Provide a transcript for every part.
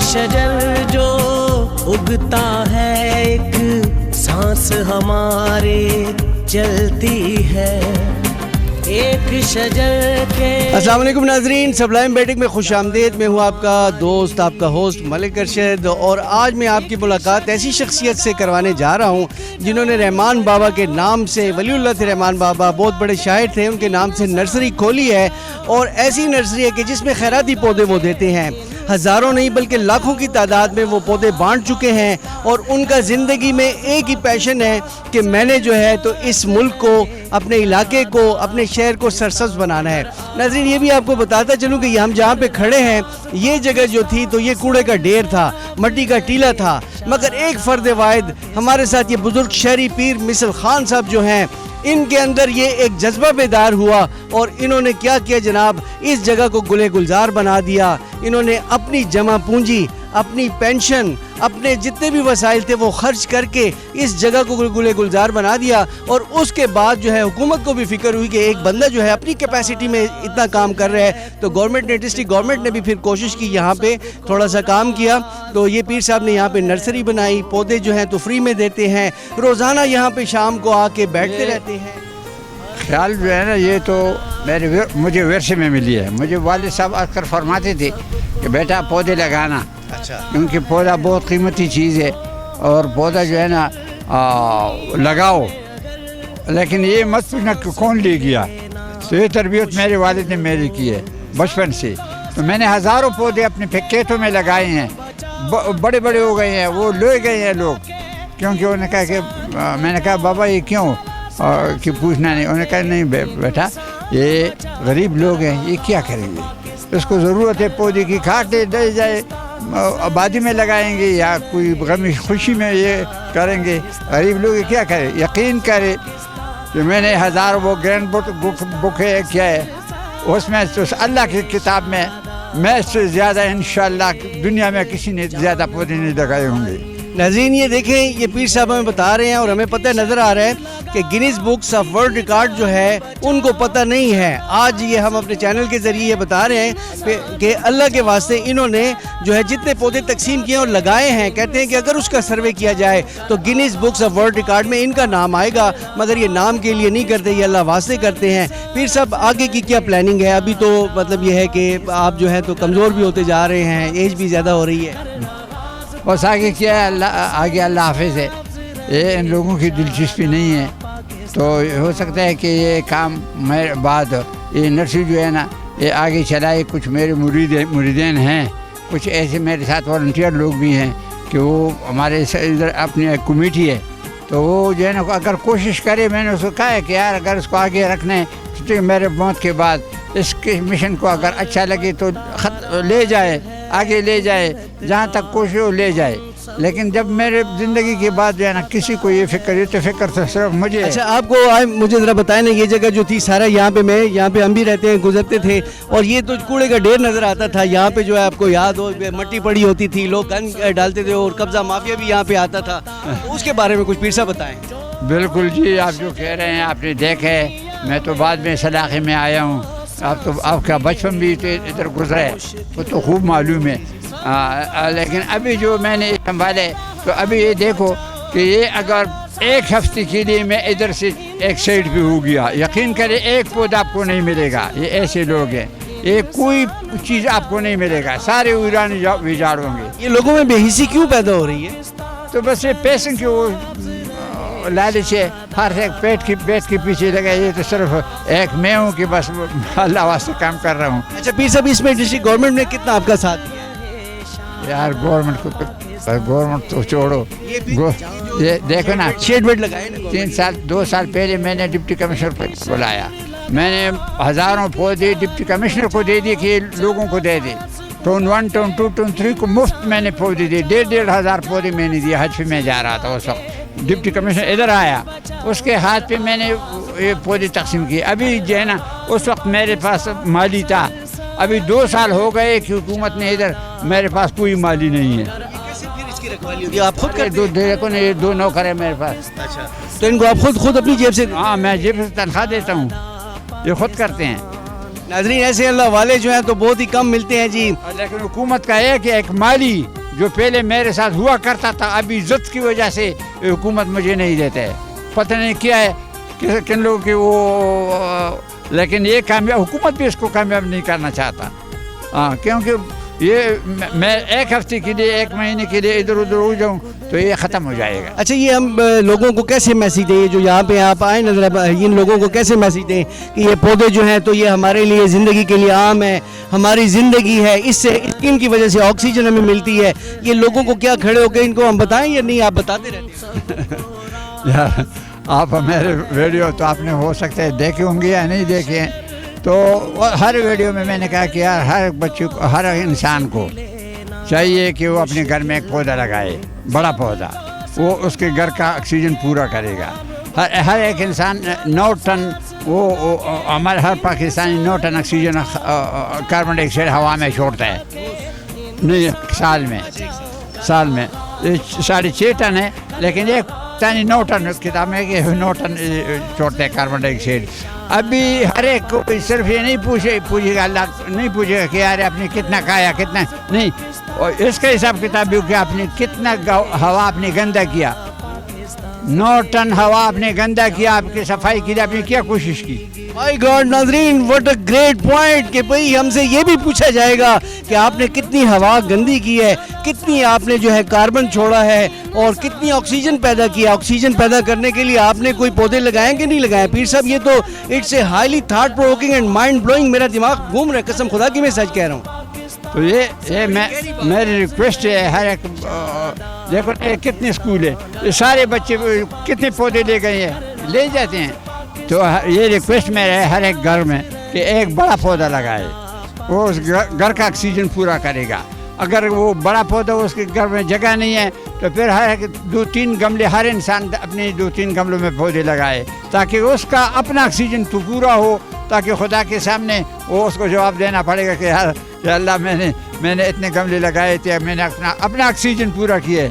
شجر جو اگتا ہے ایک سانس ہمارے چلتی ہے ایک شجر کے. السلام علیکم ناظرین، سبلائم بیٹک میں خوش آمدید. میں ہوں آپ کا دوست، آپ کا ہوسٹ ملک ارشد، اور آج میں آپ کی ملاقات ایسی شخصیت سے کروانے جا رہا ہوں جنہوں نے رحمان بابا کے نام سے، ولی اللہ تھے رحمان بابا، بہت بڑے شاعر تھے، ان کے نام سے نرسری کھولی ہے، اور ایسی نرسری ہے کہ جس میں خیراتی پودے وہ دیتے ہیں. ہزاروں نہیں بلکہ لاکھوں کی تعداد میں وہ پودے بانٹ چکے ہیں، اور ان کا زندگی میں ایک ہی پیشن ہے کہ میں نے جو ہے تو اس ملک کو، اپنے علاقے کو، اپنے شہر کو سرسبز بنانا ہے. ناظرین، یہ بھی آپ کو بتاتا چلوں کہ ہم جہاں پہ کھڑے ہیں یہ جگہ جو تھی تو یہ کوڑے کا ڈھیر تھا، مٹی کا ٹیلا تھا، مگر ایک فرد واحد ہمارے ساتھ یہ بزرگ شہری پیر مثل خان صاحب جو ہیں، ان کے اندر یہ ایک جذبہ بیدار ہوا، اور انہوں نے کیا کیا جناب، اس جگہ کو گلے گلزار بنا دیا. انہوں نے اپنی جمع پونجی، اپنی پینشن، اپنے جتنے بھی وسائل تھے وہ خرچ کر کے اس جگہ کو گلے گلزار بنا دیا. اور اس کے بعد جو ہے حکومت کو بھی فکر ہوئی کہ ایک بندہ جو ہے اپنی کیپیسٹی میں اتنا کام کر رہا ہے، تو گورنمنٹ نے، ڈسٹرکٹ گورنمنٹ نے بھی پھر کوشش کی، یہاں پہ تھوڑا سا کام کیا. تو یہ پیر صاحب نے یہاں پہ نرسری بنائی، پودے جو ہیں تو فری میں دیتے ہیں، روزانہ یہاں پہ شام کو آ کے بیٹھتے رہتے ہیں. خیال جو ہے نا، یہ تو مجھے ورثے میں ملی ہے. مجھے والد صاحب اکثر فرماتے تھے کہ بیٹا پودے لگانا، کیونکہ پودا بہت قیمتی چیز ہے، اور پودا جو ہے نا لگاؤ، لیکن یہ مت پوچھنا کہ کون لے گیا. تو یہ تربیت میرے والد نے میری کی ہے بچپن سے. تو میں نے ہزاروں پودے اپنے کھیتوں میں لگائے ہیں، بڑے بڑے ہو گئے ہیں، وہ لے گئے ہیں لوگ، کیونکہ انہوں نے کہا کہ میں نے کہا بابا یہ کیوں کہ پوچھنا نہیں. انہوں نے کہا نہیں بیٹا، یہ غریب لوگ ہیں، یہ کیا کریں گے، اس کو ضرورت ہے پودے کی، کاٹ دے جائے آبادی میں لگائیں گے یا کوئی غمی خوشی میں یہ کریں گے. غریب لوگ کیا کریں. یقین کرے کہ میں نے ہزاروں وہ گرینڈ بک ہے کیا ہے، اس میں تو اللہ کی کتاب میں سے زیادہ انشاءاللہ دنیا میں کسی نے زیادہ پودے نہیں لگائے ہوں گے. ناظرین، یہ دیکھیں، یہ پیر صاحب ہمیں بتا رہے ہیں، اور ہمیں پتہ نظر آ رہا ہے کہ Guinness books of world record جو ہے ان کو پتہ نہیں ہے. آج یہ ہم اپنے چینل کے ذریعے یہ بتا رہے ہیں کہ اللہ کے واسطے انہوں نے جو ہے جتنے پودے تقسیم کیے اور لگائے ہیں، کہتے ہیں کہ اگر اس کا سروے کیا جائے تو Guinness books of world record میں ان کا نام آئے گا، مگر یہ نام کے لیے نہیں کرتے، یہ اللہ واسطے کرتے ہیں. پیر صاحب، آگے کی کیا پلاننگ ہے؟ ابھی تو مطلب یہ ہے کہ آپ جو ہے تو کمزور بھی ہوتے جا رہے ہیں، ایج بھی زیادہ ہو رہی ہے. بس آگے کیا ہے، آگے اللہ حافظ ہے. یہ ان لوگوں کی دلچسپی نہیں ہے، تو ہو سکتا ہے کہ یہ کام میرے بعد یہ نرسری جو ہے نا یہ آگے چلائے. کچھ میرے مریدین ہیں، کچھ ایسے میرے ساتھ والنٹیئر لوگ بھی ہیں کہ وہ ہمارے ادھر اپنی ایک کمیٹی ہے، تو وہ جو ہے نا اگر کوشش کرے. میں نے اس کو کہا ہے کہ یار اگر اس کو آگے رکھنا ہے تو میرے موت کے بعد اس کے مشن کو اگر اچھا لگے تو لے جائے، آگے لے جائے، جہاں تک کوشش ہو لے جائے. لیکن جب میرے زندگی کے بعد جو ہے نا کسی کو یہ فکر تو صرف مجھے. اچھا، آپ کو مجھے ذرا بتائیں نا، یہ جگہ جو تھی سارا یہاں پہ ہم بھی رہتے ہیں، گزرتے تھے، اور یہ تو کوڑے کا ڈھیر نظر آتا تھا. یہاں پہ جو ہے آپ کو یاد ہو مٹی پڑی ہوتی تھی، لوگ گن ڈالتے تھے، اور قبضہ مافیا بھی یہاں پہ آتا تھا. اس کے بارے میں کچھ پیر صاحب بتائیں. بالکل جی، آپ جو کہہ رہے ہیں آپ نے دیکھا ہے. میں تو بعد میں اس علاقے میں آیا ہوں. آپ کا بچپن بھی ادھر گزرا ہے، وہ تو خوب معلوم ہے. لیکن ابھی جو میں نے سنبھالے تو ابھی یہ دیکھو کہ یہ اگر ایک ہفتے کے لیے میں ادھر سے ایک سائڈ پہ ہو گیا، یقین کرے ایک پودا آپ کو نہیں ملے گا. یہ ایسے لوگ ہیں، یہ کوئی چیز آپ کو نہیں ملے گا، سارے ویران ویجاڑ ہوں گے. یہ لوگوں میں بے حسی کیوں پیدا ہو رہی ہے؟ تو بس یہ پیسوں کی وہ لالچ ہے، ہر ایک پیٹ کے پیچھے لگا. یہ تو صرف ایک میں ہوں کہ بس اللہ واسطے کام کر رہا ہوں. اچھا پیر صاحب، اس میں ڈسٹرکٹ گورنمنٹ نے کتنا آپ کا ساتھ دیا؟ یار گورنمنٹ تو چھوڑو. یہ دیکھو نا، شیڈ ویڈ لگائے نا. 2 سال پہلے میں نے ڈپٹی کمشنر کو بلایا. میں نے ہزاروں پودے ڈپٹی کمشنر کو دے دیے کہ لوگوں کو دے دے. ٹون 1 ٹون 2 ٹون 3 کو مفت میں نے پودے دیے. 1,500 پودے میں نے دیے. حج پہ میں جا رہا تھا اس وقت، ڈپٹی کمشنر ادھر آیا، اس کے ہاتھ پہ میں نے یہ پودے تقسیم کیے. ابھی جو ہے نا اس وقت میرے پاس مالی تھا. ابھی 2 سال ہو گئے کہ حکومت نے ادھر، میرے پاس کوئی مالی نہیں ہے. آپ خود دیکھو نا، یہ 2 نوکر ہے میرے پاس. اچھا، تو ان کو آپ خود اپنی جیب سے؟ ہاں، میں جیب سے تنخواہ دیتا ہوں، یہ خود کرتے ہیں. ناظرین، ایسے اللہ والے جو ہیں تو بہت ہی کم ملتے ہیں جی. لیکن حکومت کا ہے کہ ایک مالی جو پہلے میرے ساتھ ہوا کرتا تھا ابھی عزت کی وجہ سے حکومت مجھے نہیں دیتے ہے. پتہ نہیں کیا ہے کن لوگوں کی وہ, لیکن یہ کامیاب حکومت بھی اس کو کامیاب نہیں کرنا چاہتا. ہاں کیونکہ یہ میں ایک ہفتے کے لیے ایک مہینے کے لیے ادھر ادھر ہو جاؤں تو یہ ختم ہو جائے گا. اچھا یہ ہم لوگوں کو کیسے میسیج دیں, جو یہاں پہ آپ آئے نظر, ان لوگوں کو کیسے میسیج دیں کہ یہ پودے جو ہیں تو یہ ہمارے لیے زندگی کے لیے عام ہے, ہماری زندگی ہے, اس سے ان کی وجہ سے آکسیجن ہمیں ملتی ہے. یہ لوگوں کو کیا کھڑے ہو کے ان کو ہم بتائیں یا نہیں, آپ بتاتے رہتے ہیں؟ یار آپ میرے ویڈیو تو آپ نے ہو سکتا ہے دیکھے ہوں گے یا نہیں دیکھے ہیں, تو ہر ویڈیو میں میں نے کہا کہ یار ہر بچے کو, ہر انسان کو چاہیے کہ وہ اپنے گھر میں ایک پودا لگائے, بڑا پودا, وہ اس کے گھر کا آکسیجن پورا کرے گا. ہر ایک انسان 9 ٹن, وہ ہمارے ہر پاکستانی 9 ٹن آکسیجن کاربن ڈائی آکسائڈ ہوا میں چھوڑتا ہے. نہیں سال میں 6.5 ٹن ہے, لیکن ایک تانی 9 ٹن کتاب میں کہ 9 ٹن چھوڑتے ہیں کاربن ڈائی آکسائڈ. ابھی ہر ایک کو صرف یہ نہیں پوچھے گا, اللہ نہیں پوچھے گا کہ یار آپ نے کتنا کھایا کتنا نہیں, اور اس کا حساب کتاب بھی کہ آپ نے کتنا ہوا آپ نے گندا کیا. 9 ٹن ہوا آپ نے گندا کیا, آپ کی صفائی کے لیے آپ نے کیا کوشش کی. مائی گاڈ ناظرین, واٹ اے گریٹ پوائنٹ کہ بھئی ہم سے یہ بھی پوچھا جائے گا کہ آپ نے کتنی ہوا گندی کی ہے, کتنی آپ نے جو ہے کاربن چھوڑا ہے, اور کتنی آکسیجن پیدا کیا. آکسیجن پیدا کرنے کے لیے آپ نے کوئی پودے لگائیں کہ نہیں لگائیں؟ پیر صاحب یہ تو it's a highly thought provoking and mind blowing, میرا دماغ گھوم رہا ہے, قسم خدا کی میں سچ کہہ رہا ہوں. تو یہ میری ریکویسٹ ہے ہر ایک, دیکھو کتنے اسکول ہے, یہ سارے بچے کتنے پودے لے گئے ہیں, لے جاتے ہیں. تو یہ ریکویسٹ میرا ہے ہر ایک گھر میں کہ ایک بڑا پودا لگائے, وہ اس گھر کا آکسیجن پورا کرے گا. اگر وہ بڑا پودا اس کے گھر میں جگہ نہیں ہے تو پھر ہر 2-3 گملے, ہر انسان اپنے 2-3 گملوں میں پودے لگائے, تاکہ اس کا اپنا آکسیجن تو پورا ہو, تاکہ خدا کے سامنے وہ اس کو جواب دینا پڑے گا کہ یار کہ اللہ میں نے اتنے گملے لگائے تھے, میں نے اپنا آکسیجن پورا کیا.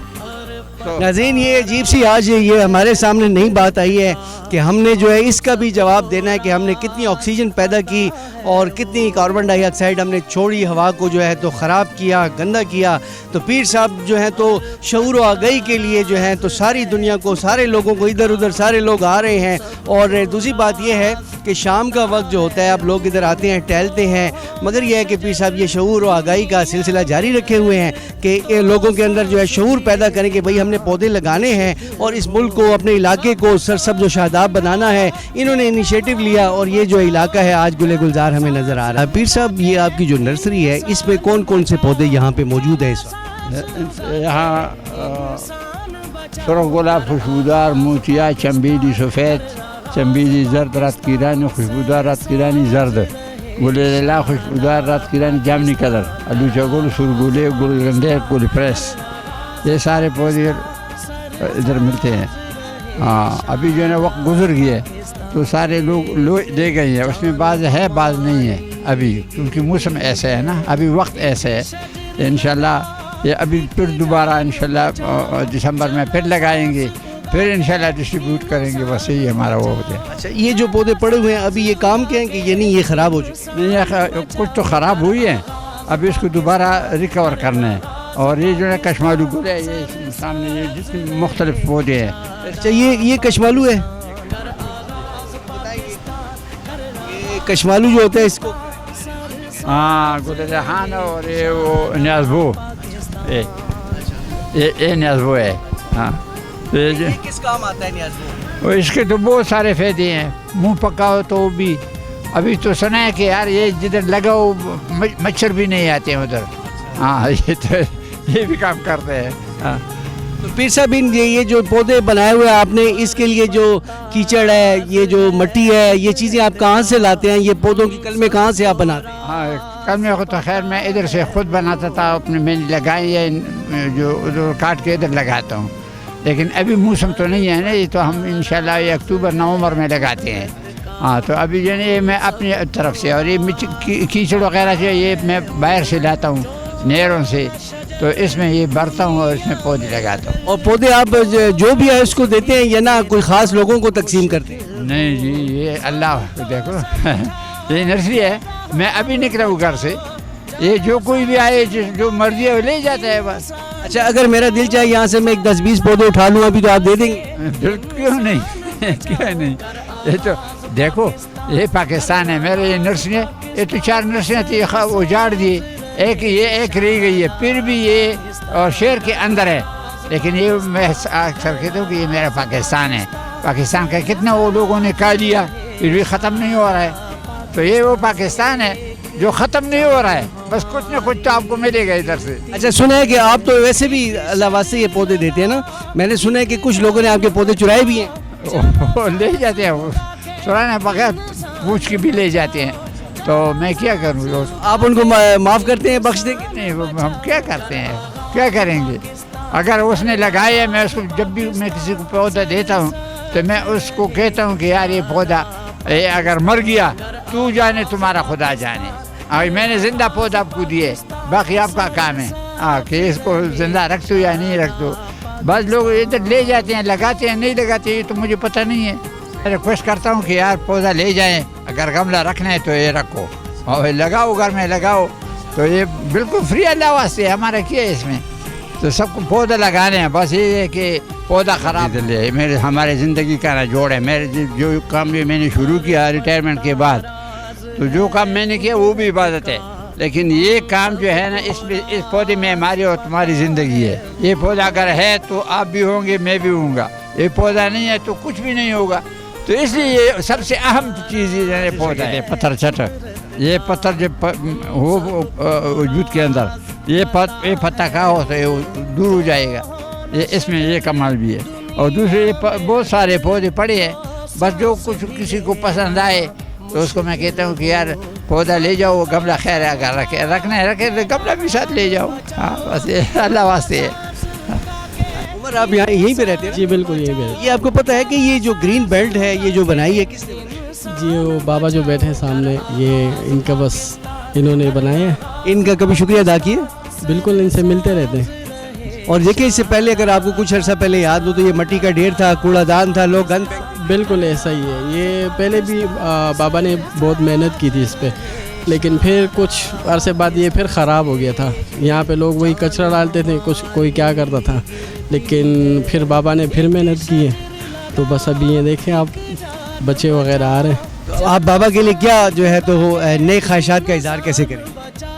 ناظرین یہ عجیب سی آج یہ ہمارے سامنے نئی بات آئی ہے کہ ہم نے جو ہے اس کا بھی جواب دینا ہے کہ ہم نے کتنی آکسیجن پیدا کی اور کتنی کاربن ڈائی آکسائڈ ہم نے چھوڑی, ہوا کو جو ہے تو خراب کیا, گندا کیا. تو پیر صاحب جو ہیں تو شعور و آگاہی کے لیے جو ہیں تو ساری دنیا کو, سارے لوگوں کو, ادھر ادھر سارے لوگ آ رہے ہیں. اور دوسری بات یہ ہے کہ شام کا وقت جو ہوتا ہے اب لوگ ادھر آتے ہیں, ٹہلتے ہیں, مگر یہ ہے کہ پیر صاحب یہ شعور و آگاہی کا سلسلہ جاری رکھے ہوئے ہیں کہ لوگوں کے اندر جو ہے شعور پیدا کریں کہ بھئی ہم نے پودے لگانے ہیں اور اس ملک کو, اپنے علاقے کو سرسبز و شاداب بنانا ہے. انہوں نے انیشیٹو لیا اور یہ جو علاقہ ہے آج گل گلزار ہمیں نظر آ رہا ہے. پیر صاحب یہ آپ کی جو نرسری ہے اس میں کون کون سے پودے یہاں پہ موجود ہیں اس وقت؟ یہاں سرخ گلاب خوشبودار, موتیا, چمبیلی سفید, چمبیلی زرد, رات کی رانی خوشبودار, رات کی رانی زرد, گل لیلا خوشبودار, رات کی رانی جامنی کلر, آلوچا گل, سرگولے, گل گندے, گل پریس, یہ سارے پودے ادھر ملتے ہیں. ابھی جو ہے نا وقت گزر گیا تو سارے لوگ لے گئے ہیں, اس میں بعض ہے بعض نہیں ہے ابھی, کیونکہ موسم ایسے ہے نا, ابھی وقت ایسے ہے. انشاءاللہ یہ ابھی پھر دوبارہ انشاءاللہ دسمبر میں پھر لگائیں گے, پھر انشاءاللہ ڈسٹریبیوٹ کریں گے. بس یہی ہمارا وہ ہوتا ہے. اچھا یہ جو پودے پڑے ہوئے ہیں ابھی یہ کام کے ہیں کہ یہ نہیں, یہ خراب ہو چکے ہیں؟ نہیں, کچھ تو خراب ہوئی ہیں, ابھی اس کو دوبارہ ریکور کرنا ہے. اور یہ جو ہے کشمالو گل ہے, یہ سامنے یہ جتنے مختلف پودے ہیں. اچھا یہ کشمالو ہے, یہ کشمالو جو ہوتا ہے اس کو گل ریحان, اور یہ وہ نیازبو, یہ نیازبو ہے. کس کام آتا ہے نیازبو؟ اس کے تو بہت سارے فائدے ہیں. منہ پکا ہو تو بھی, ابھی تو سنا ہے کہ یار یہ جدھر لگاؤ مچھر بھی نہیں آتے ہیں ادھر. یہ بھی کام کرتے ہیں. تو پیر صاحب یہ جو پودے بنائے ہوئے آپ نے, اس کے لیے جو کیچڑ ہے, یہ جو مٹی ہے, یہ چیزیں آپ کہاں سے لاتے ہیں؟ یہ پودوں کی کلمیں کہاں سے آپ بناتے ہیں؟ کلمے کو تو خیر میں ادھر سے خود بناتا تھا, اپنے میں نے لگائے ہیں, جو ادھر کاٹ کے ادھر لگاتا ہوں. لیکن ابھی موسم تو نہیں ہے نا, یہ تو ہم انشاءاللہ یہ اکتوبر نومبر میں لگاتے ہیں. تو ابھی جو ہے میں اپنی طرف سے, اور یہ کیچڑ وغیرہ جو یہ میں باہر سے لاتا ہوں نہروں سے, تو اس میں یہ بھرتا ہوں اور اس میں پودے لگاتا ہوں. اور پودے آپ جو بھی ہے اس کو دیتے ہیں یا نہ کوئی خاص لوگوں کو تقسیم کرتے ہیں؟ نہیں جی, یہ اللہ دیکھو یہ نرسری ہے, میں ابھی نکلا ہوں گھر سے, یہ جو کوئی بھی آئے جو مرضی ہے وہ لے جاتا ہے بس. اچھا اگر میرا دل چاہے یہاں سے میں 10-20 پودے اٹھا لوں ابھی تو آپ دے دیں گے؟ بالکل کیوں نہیں کیوں نہیں. یہ تو دیکھو یہ پاکستان ہے. میرے یہ نرسریاں یہ تو 4 نرسریاں تھی اجاڑ دی. ایک رہ گئی ہے پھر بھی یہ اور شہر کے اندر ہے. لیکن یہ میں اکثر کہتا ہوں کہ یہ میرا پاکستان ہے. پاکستان کا کتنا وہ لوگوں نے کہا لیا پھر بھی ختم نہیں ہو رہا ہے. تو یہ وہ پاکستان ہے جو ختم نہیں ہو رہا ہے. بس کچھ نہ کچھ تو آپ کو ملے گا ادھر سے. اچھا سنا ہے کہ آپ تو ویسے بھی اللہ واسطے یہ پودے دیتے ہیں نا. میں نے سنا ہے کہ کچھ لوگوں نے آپ کے پودے چرائے بھی ہیں. لے جاتے ہیں وہ چرانے بغیر پوچھ کے بھی لے جاتے ہیں. تو میں کیا کروں. آپ ان کو معاف کرتے ہیں بخش دیں گے؟ نہیں ہم کیا کرتے ہیں کیا کریں گے. اگر اس نے لگایا ہے میں اس کو جب بھی میں کسی کو پودا دیتا ہوں تو میں اس کو کہتا ہوں کہ یار یہ پودا اگر مر گیا تو جانے تمہارا خدا جانے. اور میں نے زندہ پودا آپ کو دیے باقی آپ کا کام ہے کہ اس کو زندہ رکھ دو یا نہیں رکھ دو. بعض لوگ ادھر لے جاتے ہیں لگاتے ہیں نہیں لگاتے یہ تو مجھے پتہ نہیں ہے. میں ریکویسٹ کرتا ہوں کہ یار پودا لے جائیں. اگر گملہ رکھنا ہے تو یہ رکھو اور لگاؤ گھر میں لگاؤ. تو یہ بالکل فری اللہ واسطے ہمارا کیا ہے اس میں. تو سب کو پودا لگانے ہیں. بس یہ ہے کہ پودا خراب ہے. میرے ہمارے زندگی کا جوڑ ہے. میرے جو کام بھی میں نے شروع کیا ریٹائرمنٹ کے بعد تو جو کام میں نے کیا وہ بھی عبادت ہے. لیکن یہ کام جو ہے نا اس پودے میں ہماری اور تمہاری زندگی ہے. یہ پودا اگر ہے تو آپ بھی ہوں گے میں بھی ہوں گا. یہ پودا نہیں ہے تو کچھ بھی نہیں ہوگا. تو اس لیے یہ سب سے اہم چیز یہ پودا ہے. پتھر چٹک یہ پتھر جب ہو وجود کے اندر یہ پتا کا ہو تو یہ دور ہو جائے گا. یہ اس میں یہ کمال بھی ہے. اور دوسرے بہت سارے پودے پڑے ہیں. بس جو کچھ کسی کو پسند آئے تو اس کو میں کہتا ہوں کہ یار پودا لے جاؤ. گملہ خیر ہے اگر رکھنا ہے رکھے گملہ بھی ساتھ لے جاؤ. ہاں بس یہ اللہ واسطے ہے. عمر آپ یہاں یہیں پہ رہتے ہیں؟ جی بالکل یہیں پہ. یہ آپ کو پتہ ہے کہ یہ جو گرین بیلٹ ہے یہ جو بنائی ہے کس نے بنائی؟ جی وہ بابا جو بیٹھے ہیں سامنے یہ ان کا بس انہوں نے بنائے ہیں. ان کا کبھی شکریہ ادا کیے؟ بالکل ان سے ملتے رہتے ہیں. اور دیکھیں اس سے پہلے اگر آپ کو کچھ عرصہ پہلے یاد ہو تو یہ مٹی کا ڈھیر تھا کوڑا دان تھا لوگ گند. بالکل ایسا ہی ہے. یہ پہلے بھی بابا نے بہت محنت کی تھی اس پہ لیکن پھر کچھ عرصے بعد یہ پھر خراب ہو گیا تھا. یہاں پہ لوگ وہی کچرا ڈالتے تھے کچھ کوئی کیا کرتا تھا لیکن پھر بابا نے پھر محنت کی ہے. تو بس ابھی یہ دیکھیں آپ بچے وغیرہ آ رہے ہیں. آپ بابا کے لیے کیا جو ہے تو نئے خواہشات کا اظہار کیسے کریں؟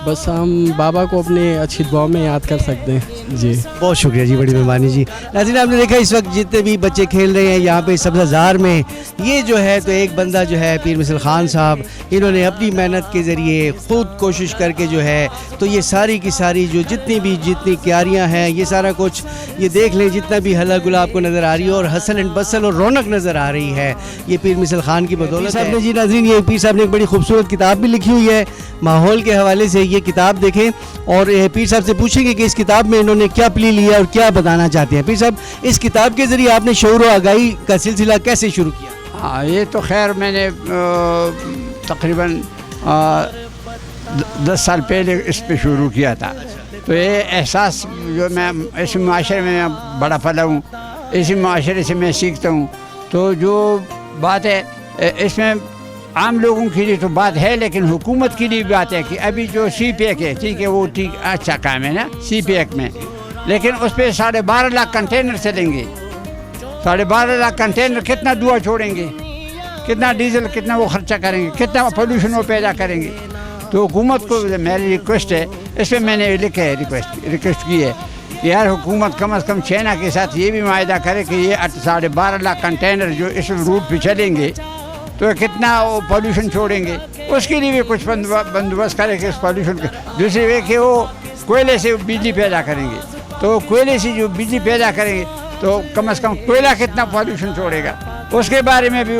بس ہم بابا کو اپنے اچھی دعاؤں میں یاد کر سکتے ہیں. جی بہت شکریہ جی بڑی مہربانی جی. ناظرین آپ نے دیکھا اس وقت جتنے بھی بچے کھیل رہے ہیں یہاں پہ سبزہ زار میں یہ جو ہے تو ایک بندہ جو ہے پیر مثل خان صاحب انہوں نے اپنی محنت کے ذریعے خود کوشش کر کے جو ہے تو یہ ساری کی ساری جو جتنی کیاریاں ہیں یہ سارا کچھ یہ دیکھ لیں جتنا بھی ہلا گلا آپ کو نظر آ رہی ہے اور حسن اینڈ بسل اور رونق نظر آ رہی ہے یہ پیر مثل خان کی بدولت ہے. جی ناظرین یہ پیر صاحب نے ایک بڑی خوبصورت کتاب بھی لکھی ہوئی ہے ماحول کے حوالے سے. یہ کتاب دیکھیں اور پیر صاحب سے پوچھیں گے کہ اس کتاب میں انہوں نے کیا پلی لیا اور کیا بتانا چاہتے ہیں. پیر صاحب اس کتاب کے ذریعے آپ نے شعور و آگاہی کا سلسلہ کیسے شروع کیا؟ ہاں یہ تو خیر میں نے تقریباً 10 سال پہلے اس پہ شروع کیا تھا. تو یہ احساس جو میں اس معاشرے میں بڑا پلا ہوں اسی معاشرے سے میں سیکھتا ہوں. تو جو بات ہے اس میں عام لوگوں کے لیے تو بات ہے لیکن حکومت کے لیے بات ہے کہ ابھی جو سی پی ایک ہے ٹھیک ہے وہ ٹھیک اچھا کام ہے نا سی پی ایک میں لیکن اس پہ 12.5 لاکھ کنٹینر چلیں گے. 12.5 لاکھ کنٹینر کتنا دھواں چھوڑیں گے کتنا ڈیزل کتنا وہ خرچہ کریں گے کتنا پولوشن وہ پیدا کریں گے. تو حکومت کو میری ریکویسٹ ہے اس پہ میں نے لکھا ہے ریکویسٹ کی ہے کہ یار حکومت کم از کم چائنا کے ساتھ یہ بھی معاہدہ کرے کہ یہ 12.5 لاکھ کنٹینر جو اس روٹ پہ چلیں گے تو کتنا وہ پولوشن چھوڑیں گے اس کے لیے بھی کچھ بندوبست کرے کہ اس پولوشن کے. دوسری وہ کہ وہ کوئلے سے بجلی پیدا کریں گے تو کوئلے سے جو بجلی پیدا کریں گے تو کم از کم کوئلہ کتنا پولوشن چھوڑے گا اس کے بارے میں بھی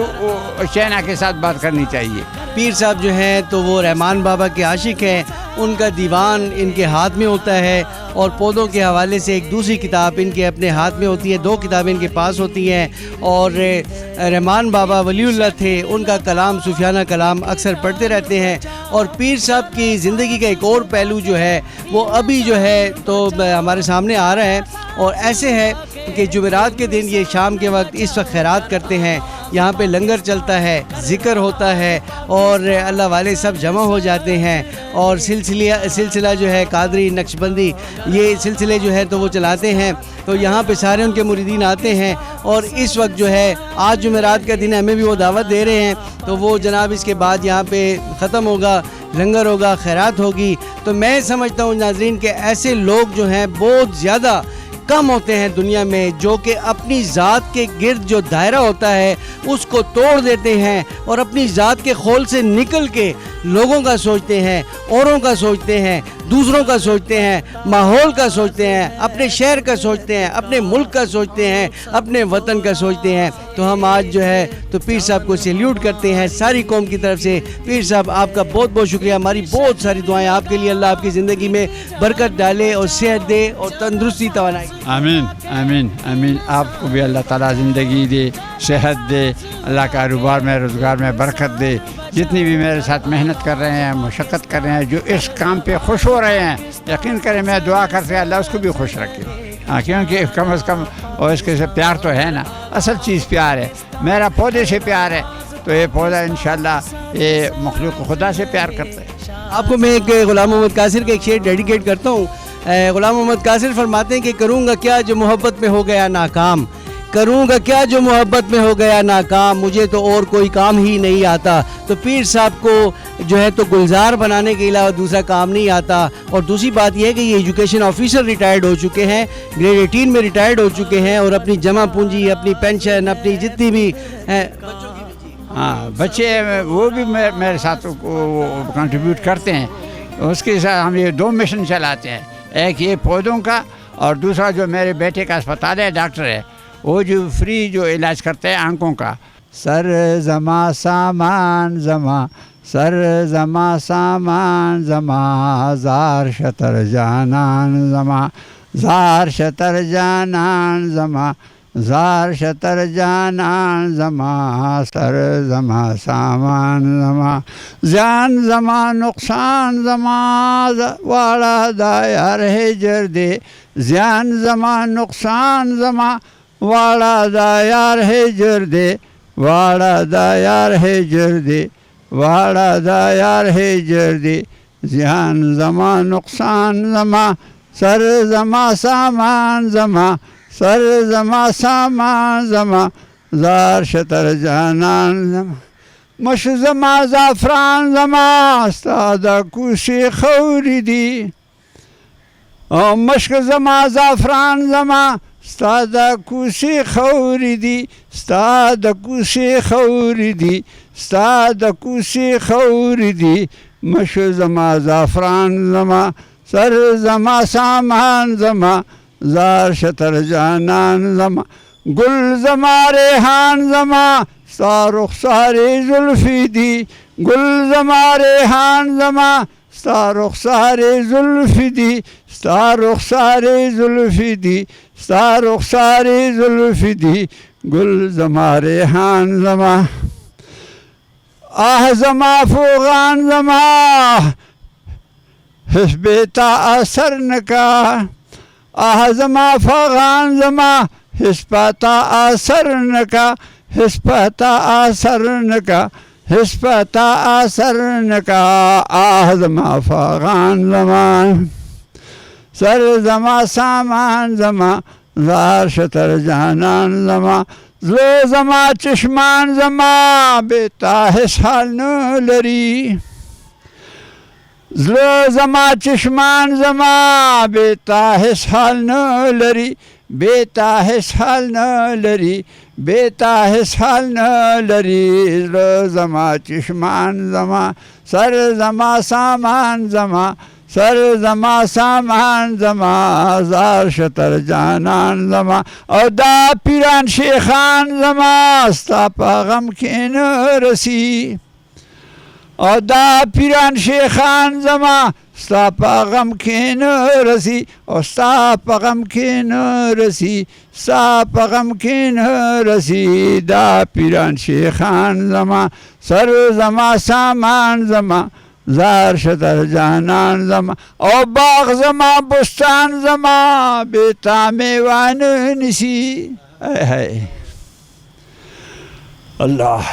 چائنا کے ساتھ بات کرنی چاہیے. پیر صاحب جو ہیں تو وہ رحمان بابا کے عاشق ہیں. ان کا دیوان ان کے ہاتھ میں ہوتا ہے اور پودوں کے حوالے سے ایک دوسری کتاب ان کے اپنے ہاتھ میں ہوتی ہے. 2 کتابیں ان کے پاس ہوتی ہیں اور رحمان بابا ولی اللہ تھے ان کا کلام صوفیانہ کلام اکثر پڑھتے رہتے ہیں. اور پیر صاحب کی زندگی کا ایک اور پہلو جو ہے وہ ابھی جو ہے تو ہمارے سامنے آ رہا ہے اور ایسے ہے کہ جمعرات کے دن یہ شام کے وقت اس وقت خیرات کرتے ہیں یہاں پہ لنگر چلتا ہے, ذکر ہوتا ہے اور اللہ والے سب جمع ہو جاتے ہیں, اور سلسلہ جو ہے قادری نقشبندی یہ سلسلے جو ہے تو وہ چلاتے ہیں. تو یہاں پہ سارے ان کے مریدین آتے ہیں, اور اس وقت جو ہے آج جمعرات کا دن ہمیں بھی وہ دعوت دے رہے ہیں. تو وہ جناب اس کے بعد یہاں پہ ختم ہوگا, لنگر ہوگا, خیرات ہوگی. تو میں سمجھتا ہوں ناظرین کہ ایسے لوگ جو ہیں بہت زیادہ کم ہوتے ہیں دنیا میں, جو کہ اپنی ذات کے گرد جو دائرہ ہوتا ہے اس کو توڑ دیتے ہیں اور اپنی ذات کے خول سے نکل کے لوگوں کا سوچتے ہیں, اوروں کا سوچتے ہیں, دوسروں کا سوچتے ہیں, ماحول کا سوچتے ہیں, اپنے شہر کا سوچتے ہیں, اپنے ملک کا سوچتے ہیں, اپنے وطن کا سوچتے ہیں. تو ہم آج جو ہے تو پیر صاحب کو سیلیوٹ کرتے ہیں ساری قوم کی طرف سے. پیر صاحب آپ کا بہت بہت شکریہ, ہماری بہت ساری دعائیں آپ کے لیے, اللہ آپ کی زندگی میں برکت ڈالے اور صحت دے اور تندرستی توانائی. آمین آمین آمین. آپ کو بھی اللہ تعالیٰ زندگی دے, صحت دے, اللہ کاروبار میں روزگار میں برکت دے. جتنی بھی میرے ساتھ محنت کر رہے ہیں, مشقت کر رہے ہیں, جو اس کام پہ خوش ہو رہے ہیں, یقین کریں میں دعا کرتے ہیں اللہ اس کو بھی خوش رکھے. ہاں, کیونکہ کم از کم اور اس کے سے پیار تو ہے نا, اصل چیز پیار ہے. میرا پودے سے پیار ہے, تو یہ پودا انشاءاللہ یہ مخلوق خدا سے پیار کرتا ہے. آپ کو میں ایک غلام محمد قاصر کا ایک شعر ڈیڈیکیٹ کرتا ہوں. غلام محمد قاصر فرماتے ہیں کہ کروں گا کیا جو محبت میں ہو گیا ناکام, کروں گا کیا جو محبت میں ہو گیا ناکام, مجھے تو اور کوئی کام ہی نہیں آتا. تو پیر صاحب کو جو ہے تو گلزار بنانے کے علاوہ دوسرا کام نہیں آتا. اور دوسری بات یہ ہے کہ یہ ایجوکیشن آفیسر ریٹائرڈ ہو چکے ہیں, گریڈ 18 میں ریٹائرڈ ہو چکے ہیں, اور اپنی جمع پونجی, اپنی پینشن, اپنی جتنی بھی ہاں بچے وہ بھی میرے ساتھ کنٹریبیوٹ کرتے ہیں. اس کے ساتھ ہم یہ 2 مشن چلاتے ہیں, ایک یہ پودوں کا, اور دوسرا جو میرے بیٹے کا اسپتال ہے, ڈاکٹر ہے, وہ جو فری جو علاج کرتے ہیں آنکھوں کا. سر زما سامان زما, سر زما سامان زما, زار شتر جانان زما, زار شتر جانان زما, زار شتر جانان زما, سر زما سامان زما, زیان زما نقصان زما, والا دایا رہے جردے, زیان زما نقصان زما, والا دایا رہے جردے, والا دایا رہے جردے, والا دایا رہے جردے, زیان زما نقصان زما, سر زما سامان زما, سر زما سامان زما, زار شتر جانان زما, مش زما زعفران زما, استادا کوشی خوری دی, مشک زما زعفران زما, استادا کوشی خوری دی, استادا کوشی خوری دی, استادا کوشی خوری دی, مش زما زعفران زما, سر زما سامان زما, زار شتر جانان زما, گل زما ریحان زما, ستا رخساری زلفی دی, گل زما ریحان زما, ستا رخساری زلفی دی, ستا رخساری زلفی دی, ستا رخساری زلفی دی, گل زما ریحان زما, آہ زما فوغان زما, حسب تا اثر نکا, آہ زما فوغان زما, حسب تا اثر نکا, حسب تا اثر نکا, حسب تا اثر نکا, آہ زما فوغان زما, سر زما سامان زما, زار شتر جانان زما, زلو زما چشمان زما, بیتا حسال نو لری, زلو زما چشمان زما, بیتا حسال نو لری, بیتا حسال نو لری, بیتا حسال نو لری, زلو زما چشمان زما, سر زما سامان زما, سر زما سامان زما, زار شتر جانان زما, او دا پیران شیخان زما, ستا پا غم کین رسی, او دا پیران شیخان زما, ستا پا غم کین رسی, او ستا پا غم کین رسی, ستا پا غم کین رسی, دا پیران شیخان زما, سر زما سامان زما, زار شتر جانان زما, او باغ زما بستان زما, بیتا میوان نسی, اللہ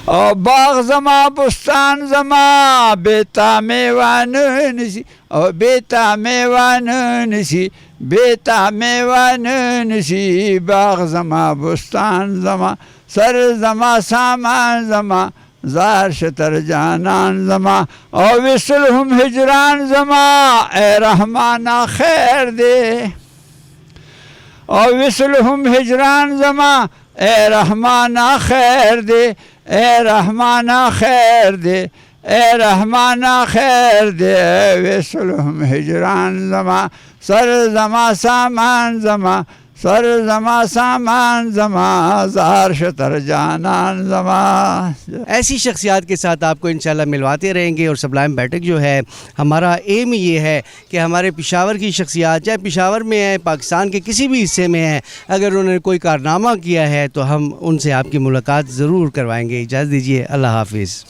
او باغ زما بستان زما بیتا میوان نسی او بیتا میوان نسی بیتا میوان نسی باغ زما بستان زما سر زما سامان زما زار شتر جانان زما او وصلهم ہجران زما اے رحمانا خیر دے او وصلهم ہجران زما اے رحمانا خیر دے اے رحمانا خیر دے اے رحمانا خیر دے وصلهم ہجران زما سر زما سامان زما سر زما سامان زما زار شتر جانان زما. ایسی شخصیات کے ساتھ آپ کو انشاءاللہ ملواتے رہیں گے. اور سبلائم بیٹک جو ہے ہمارا ایم یہ ہے کہ ہمارے پشاور کی شخصیات چاہے پشاور میں ہیں پاکستان کے کسی بھی حصے میں ہیں اگر انہوں نے کوئی کارنامہ کیا ہے تو ہم ان سے آپ کی ملاقات ضرور کروائیں گے. اجازت دیجیے. اللہ حافظ.